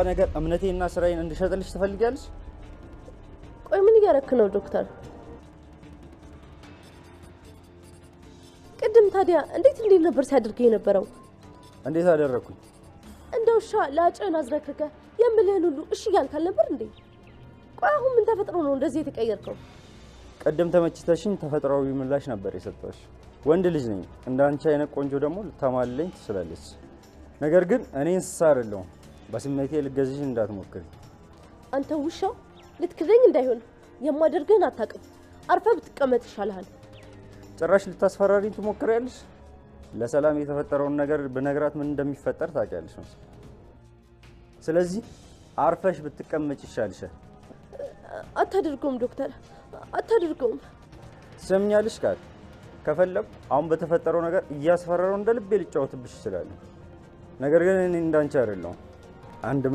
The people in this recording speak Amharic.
ነገር እምነቴና ስራዬን እንድሸጥልሽ ትፈልጊያለሽ? ቆይ ምን እያረክ ነው ዶክተር? ቅድም ታዲያ እንዴት ነበር ሲያደርግ የነበረው? እንዴት አደረኩኝ? እንደው ላጭን አዝረከከ የምልህን ሁሉ እሺ ያልካል ነበር እንዴ? ቆይ አሁን ምን ተፈጥሮ ነው እንደዚህ የተቀየርከው? ቀደም ተመችተሽኝ ተፈጥሯዊ ምላሽ ነበር የሰጠሁሽ። ወንድ ልጅ ነኝ። እንዳንቺ አይነት ቆንጆ ደግሞ ልታማልለኝ ትችላለች። ነገር ግን እኔ እንስሳ አይደለሁም። በስሜቴ ልገዝሽ እንዳትሞክሪ። አንተ ውሻ ልትክደኝ እንዳይሆን የማደርግህን አታውቅም። አርፈህ ብትቀመጥ ይሻልሃል። ጭራሽ ልታስፈራሪኝ ትሞክሪያለሽ? ለሰላም የተፈጠረውን ነገር ብነግራት ምን እንደሚፈጠር ታውቂያለሽ ነው። ስለዚህ አርፈሽ ብትቀመጭ ይሻልሻል። አታደርገውም ዶክተር፣ አታደርገውም። ትሰምኛለሽ? ከፈለኩ አሁን በተፈጠረው ነገር እያስፈራረው እንደ ልቤ ልጫወትብሽ ይችላል። ነገር ግን እኔ እንዳንቺ አይደለሁም። አንድ